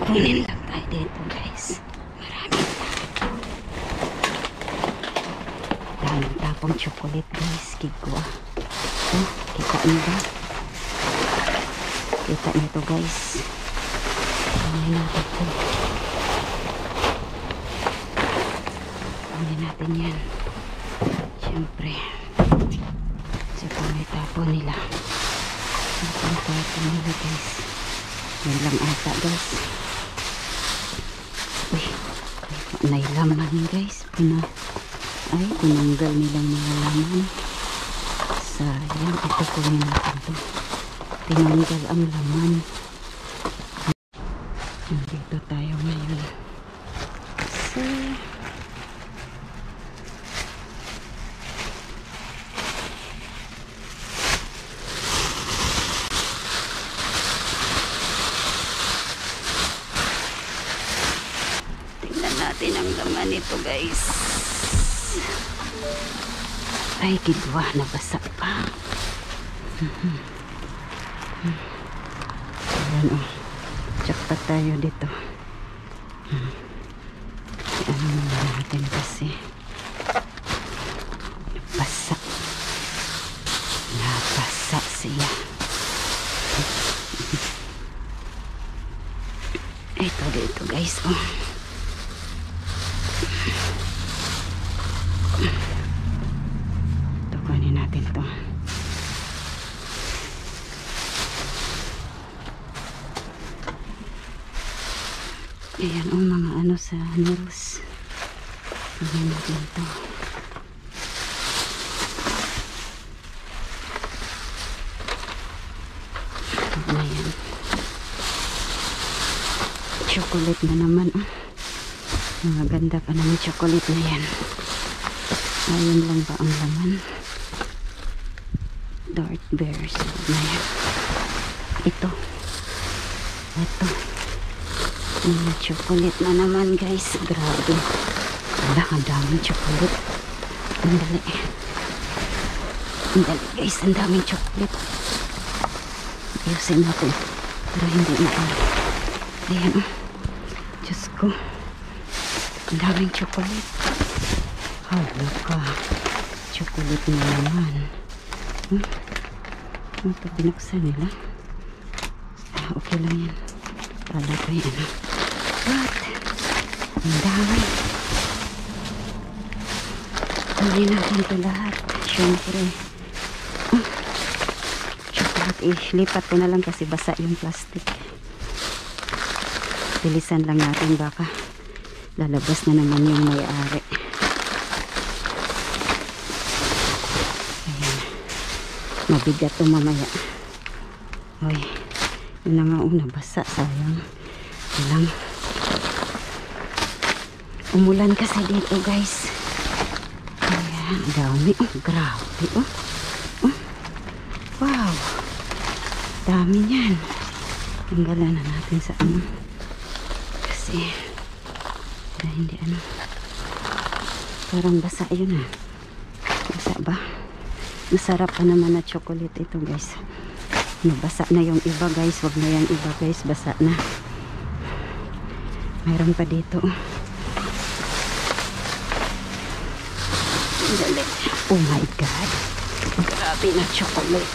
Kunin lang tayo dito guys. Maraming daming tapong chocolate guys. Kigwa. Oh, kita nyo ba? Kita nyo to guys. Kunin natin to. Kunin natin yan. Siyempre. Sa may tapon nila. Ang tapon nila guys. Yan lang ata guys. Uy, may laman guys. Ay, tinanggal nilang mga laman. Sayang, ito kunin natin to. Tinanggal ang laman. Nandito tayo ngayon. Kasi natin ang laman nito guys. Ay, kidwa, nabasa pa. Ayan o. Tsaka tayo dito. Ano naman natin kasi. Nabasa. Nabasa siya. Ito dito guys o. Ito, kunin natin to. Ayan o, mga ano sa nails. Kunin natin to. Ayan. Chocolate na naman o. Mga ganda pa naman chocolate na yan. Ayun lang ba ang laman? Dark bears na yan. Ito mga chocolate na naman guys. Grabe, wala, ang daming chocolate. Ang dali guys, ang daming chocolate. Ayusin natin para hindi na ayan o. Diyos ko, ang daming chocolate. Hala ka, chocolate na naman. Ito binuksan nila. Okay lang yan. Kala ko yan. What? Ang dami. Hindi natin ito lahat. Siyempre chocolate, lipat ko na lang kasi basa yung plastic. Bilisan lang natin, baka lalabas na naman yung may-ari. Ayan, mabigat ito mamaya. Uy, yun na nga, nabasa, sayang lang. Umulan kasi dito guys. Ayan, dami. Grabe wow, dami niyan. Tanggalan na natin sa ano kasi hindi ano, parang basa yun basa ba? Masarap pa naman na chocolate ito guys. Nabasa na yung iba guys, wag na yan iba guys, basa na. Mayroon pa dito. Dali. Oh my god, grabe na chocolate.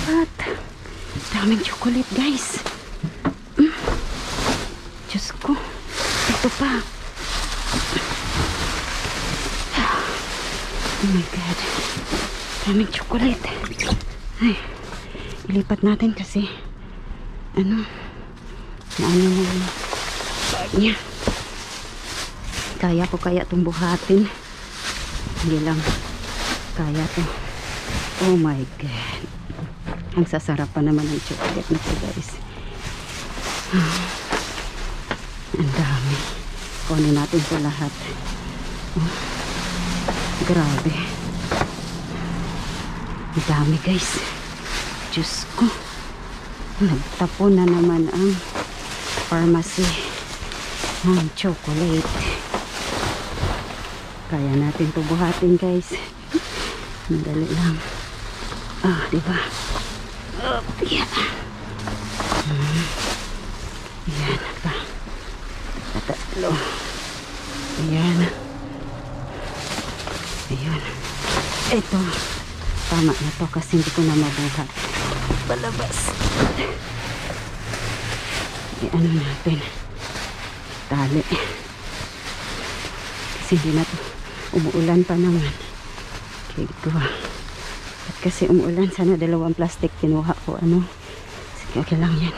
What? Daming chocolate guys. Diyos ko, ito pa. Oh my god, daming chocolate. Ay, ilipat natin kasi ano na yung bag niya. Kaya ko kaya itong buhatin? Hindi lang kaya to. Oh my god, ang sasarap pa naman ng chocolate nito guys. Ang dami. Kunin natin ito lahat. Oh, grabe, ang dami guys. Diyos ko, nagtapon na naman ang pharmacy ng chocolate. Kaya natin ito buhatin guys. Madali lang. Diba? Yeah. Ayan pa. Tatlo. Ayan. Ayan. Ito. Tama na to kasi hindi ko na mabuhat. Palabas. Ano natin. Tali. Kasi hindi na to. Umuulan pa naman. Okay, ito At kasi umuulan, sana dalawang plastic kinuha ko. Ano? Sige, okay lang yan.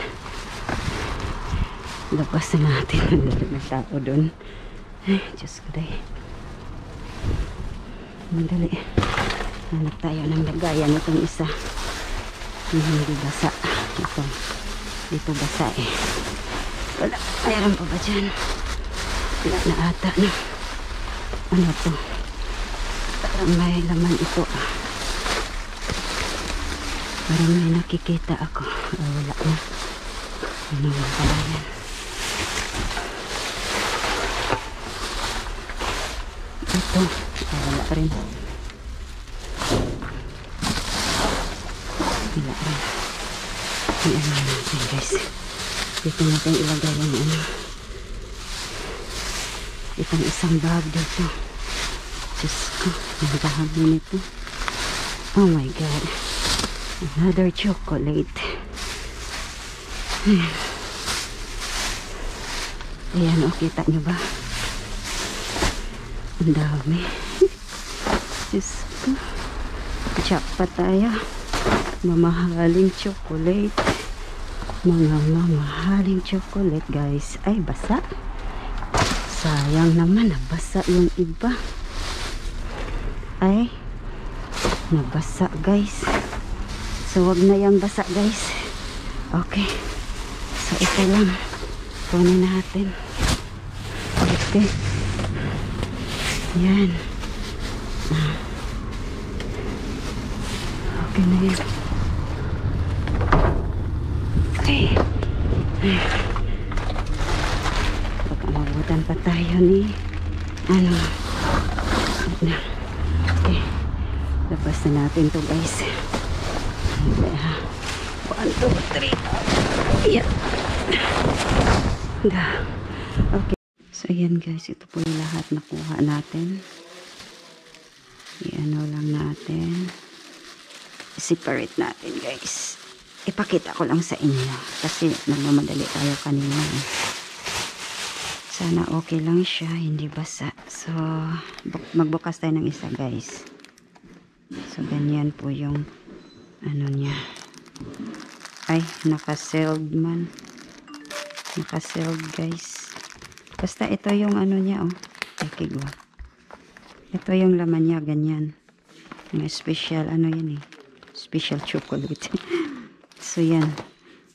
Labas na natin. May tao doon. Ay, Diyos ko day. Madali. Hanap tayo ng lagayan itong isa. Hindi basa. Ito. Dito basa eh. Wala. Mayroon pa ba dyan? Wala na ata no. Ano to? Parang may laman ito ah. Parang may nakikita ako. Wala na. Ano nga pala yan? Ito. Wala rin. Wala rin. Ano natin guys. Dito natin ilagay yung ano. Itong isang bag dito. Diyos ko. Ang dami nito. Oh my God. Another chocolate. Ayan o. Kita nyo ba? Ang dami. Diyos ko. Jackpot tayo. Mamahaling chocolate. Mga mamahaling chocolate guys. Ay basa. Sayang naman. Nabasa yung iba. Ay. Nabasa guys. So wag na yung basa guys. Okay. So ito lang. Kunin natin. Okay. Yan. Okay na yan. Okay. Baka mabutan pa tayo ni ano. Okay. Labas na natin to guys. 1, 2, 3. Yan. Okay. So ayan guys, ito po yung lahat nakuha natin. I-ano lang natin. Separate natin guys. Ipakita ko lang sa inyo kasi nagmamadali tayo kanina. Sana okay lang siya, hindi basa. So magbukas tayo ng isa guys. So ganyan po yung ano niya. Ay, naka-sealed man. Naka-sealed guys. Basta ito yung ano niya oh. Kigwa. Ito yung laman niya, ganyan. Yung special, ano yan eh. Special chocolate. So yan.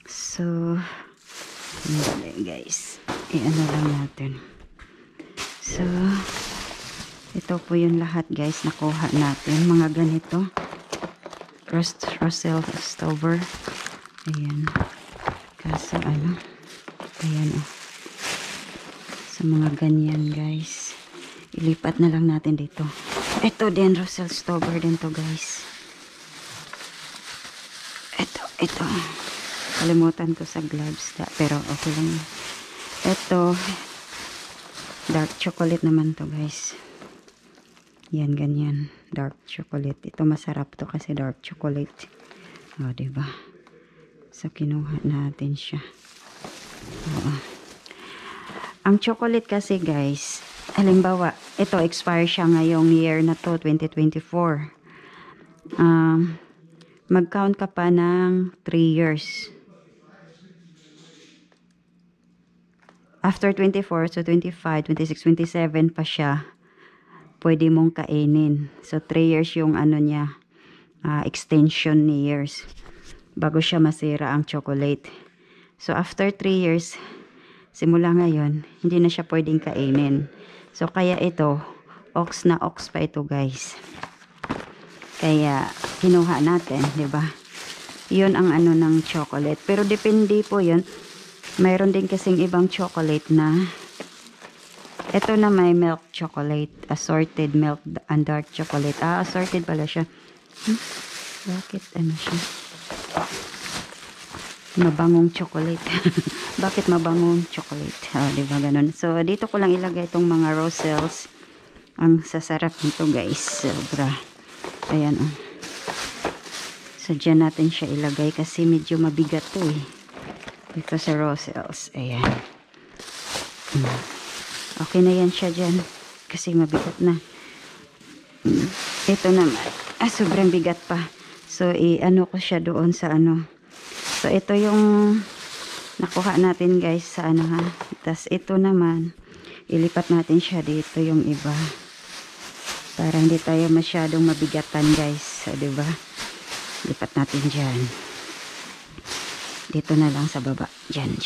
So, guys. I-ano lang natin. So, ito po yung lahat guys. Nakuha natin. Mga ganito. Russell Stover. Ayan. Kaso ano. Ayan oh. Sa mga ganyan guys, ilipat na lang natin dito. Ito din Russell Stover din to guys. Ito kalimutan ko sa gloves pero okay lang. Ito dark chocolate naman to guys. Yan ganyan, dark chocolate. Ito masarap to kasi dark chocolate. O diba? So kinuha natin siya. Oo. Ang chocolate kasi guys, halimbawa, ito expire siya ngayong year na to, 2024. Mag-count ka pa ng 3 years. After 24, so 25, 26, 27 pa siya, pwede mong kainin. So 3 years yung ano niya, extension ni years, bago siya masira ang chocolate. So after 3 years, simula ngayon, hindi na siya pwedeng kainin. So, kaya ito, ox na ox pa ito, guys. Kaya, kinuha natin, diba? Yun ang ano ng chocolate. Pero, depende po yun. Mayroon din kasing ibang chocolate na, ito na may milk chocolate, assorted milk and dark chocolate. Assorted pala siya. Bakit, ano siya? mabangong chocolate. Bakit mabangong chocolate? Diba ganun? So, dito ko lang ilagay itong mga Rosells. Ang sasarap nito guys. Sobra. Ayan oh. So, dyan natin siya ilagay kasi medyo mabigat to eh. Dito sa Rosells. Ayan. Okay na yan siya dyan. Kasi mabigat na. Ito naman. Sobrang bigat pa. So, i-ano ko siya doon sa ano. So, ito yung nakuha natin guys sa ano ha. Tapos, ito naman, ilipat natin siya dito yung iba. Para hindi tayo masyadong mabigatan guys. So, diba? Lipat natin dyan. Dito na lang sa baba. Dyan.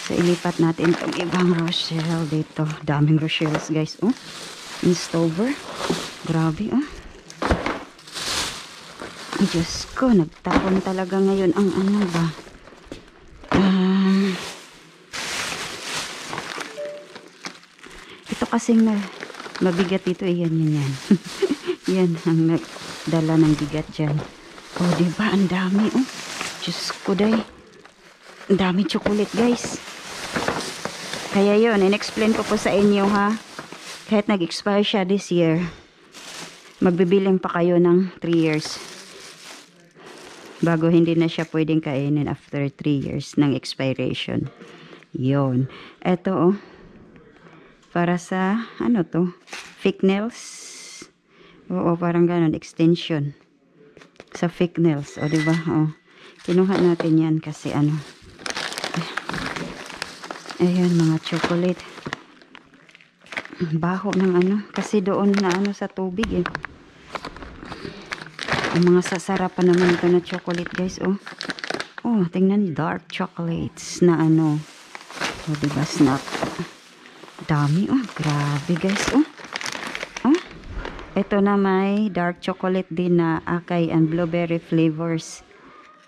So, ilipat natin itong ibang Rochelle dito. Daming Rochelles guys. Oh, Instover. Grabe oh. Diyos ko, nagtapon talaga ngayon ang ano ba. Ito kasing mabigat dito. Yan. Yan ang nagdala ng bigat dyan. Oh, diba? Ang dami oh. Diyos ko day. Ang dami chocolate guys. Kaya yun, in-explain ko po sa inyo ha. Kahit nag-expire siya this year, magbibiling pa kayo ng 3 years. Bago hindi na siya pwedeng kainin after 3 years ng expiration. Yun. Ito oh. Para sa, ano to? Fake nails. Oo, parang ganun. Extension. Sa fake nails. O, diba? O. Kinuha natin yan kasi ano. Ayan, mga chocolate. Baho ng ano. Kasi doon na ano sa tubig eh. Ang mga sasarapan naman ito na chocolate guys oh. Oh, tingnan, dark chocolates na ano. Oh, diba, snack. Dami oh, grabe guys oh. Oh, ito na may dark chocolate din na acai and blueberry flavors.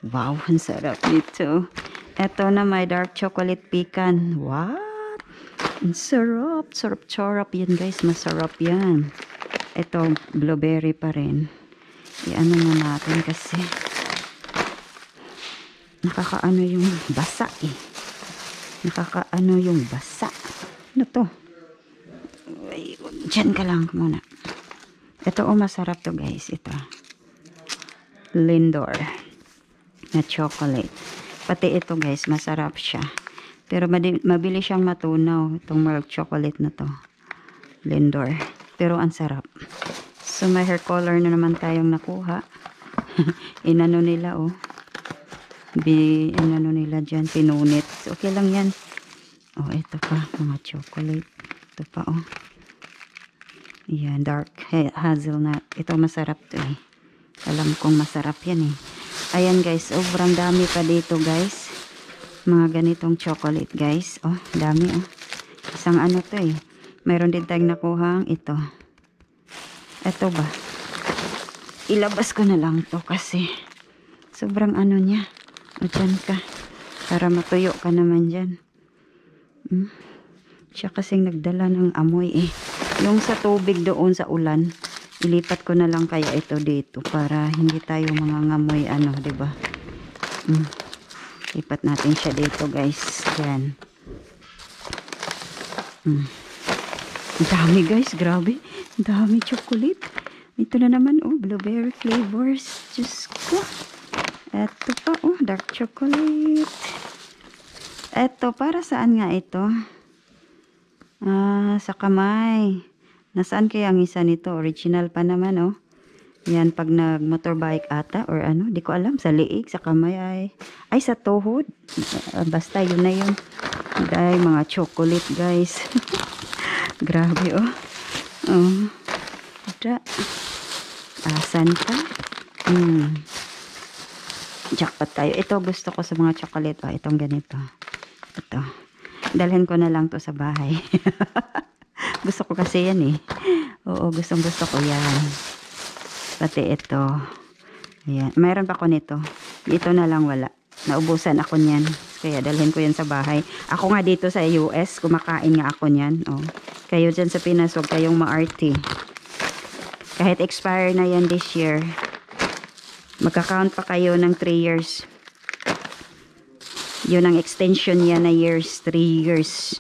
Wow, ang sarap nito. Ito na may dark chocolate pecan. What? Ang sarap, sarap yan guys, masarap yan. Ito, blueberry pa rin. I-ano na natin kasi nakakaano yung basa eh. Nakakaano yung basa. Ano to? Ay, dyan ka lang muna. Ito oh, masarap to guys. Ito. Lindor na chocolate. Pati ito guys, masarap siya. Pero mabili siyang matunaw. Itong milk chocolate na to. Lindor. Pero ang sarap. So, may hair color na naman tayong nakuha. Inano nila, oh. Inano nila dyan, pinunit. So, okay lang yan. Oh, ito pa, mga chocolate. Ito pa, oh. Yan, dark hazelnut. Ito, masarap to, eh. Alam kong masarap yan, eh. Ayan, guys. Sobrang dami pa dito, guys. Mga ganitong chocolate, guys. Oh, dami, oh. Isang ano to, eh. Mayroon din tayong nakuhang ito. Ito ba? Ilabas ko na lang to kasi sobrang ano niya. O dyan ka. Para matuyo ka naman dyan. Siya kasing nagdala ng amoy eh. Yung sa tubig doon sa ulan, ilipat ko na lang kaya ito dito para hindi tayo mangangamoy ano, diba? Lipat natin siya dito guys. Yan. Ang dami guys, grabe. Ang dami chocolate. Ito na naman, oh, blueberry flavors. Diyos ko. Ito pa, oh, dark chocolate. Ito, para saan nga ito? Sa kamay. Nasaan kaya ang isa nito? Original pa naman, oh. Yan, pag nag-motorbike ata, or ano, di ko alam. Sa liig, sa kamay ay sa tuhod. Basta, yun na yun. Dahil mga chocolate, guys. Grabe, oh. Oh. Asan pa? Jackpot tayo. Ito gusto ko sa mga chocolate. Oh, itong ganito. Ito. Dalhin ko na lang to sa bahay. Gusto ko kasi yan eh. Oo, gusto ko yan. Pati ito. Ayan. Mayroon pa ko nito. Ito na lang wala. Naubusan ako niyan. Kaya dalhin ko yan sa bahay. Ako nga dito sa US, kumakain nga ako niyan. Oh. Kayo dyan sa Pinas, huwag kayong ma-arty. Kahit expire na yan this year, magka-count pa kayo ng 3 years. Yun ang extension niya na years, 3 years.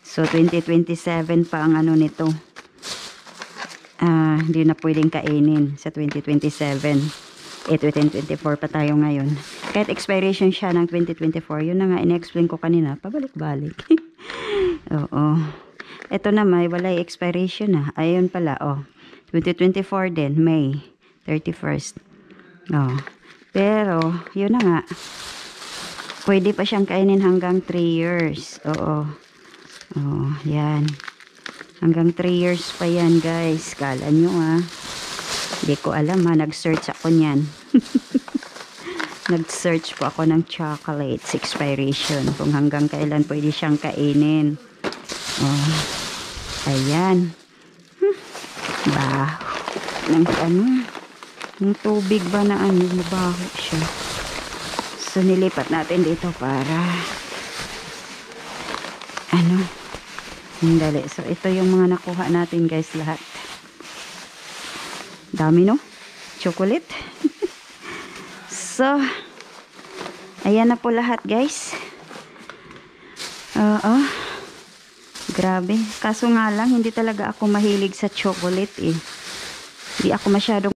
So 2027 pa ang ano nito. Hindi na pwedeng kainin sa 2027. 2024 pa tayo ngayon. Kahit expiration siya ng 2024, yun na nga in-explain ko kanina, pabalik-balik. Oo. Ito na wala expiration na. Ayun pala, 2024 din, May 31st. Pero, yun na nga. Pwede pa siyang kainin hanggang 3 years. Oo. Yan. Hanggang 3 years pa yan, guys. Kala nyo, Hindi ko alam, nag-search ako niyan. Nag-search po ako ng chocolates expiration. Kung hanggang kailan pwede siyang kainin. Ayan. Baho. Ng tubig ba na mabaho siya. So, nilipat natin dito para dali. So, ito yung mga nakuha natin, guys, lahat. Dami, no? Chocolate. So, ayan na po lahat, guys. Grabe. Kaso nga lang, hindi talaga ako mahilig sa chocolate, Hindi ako masyadong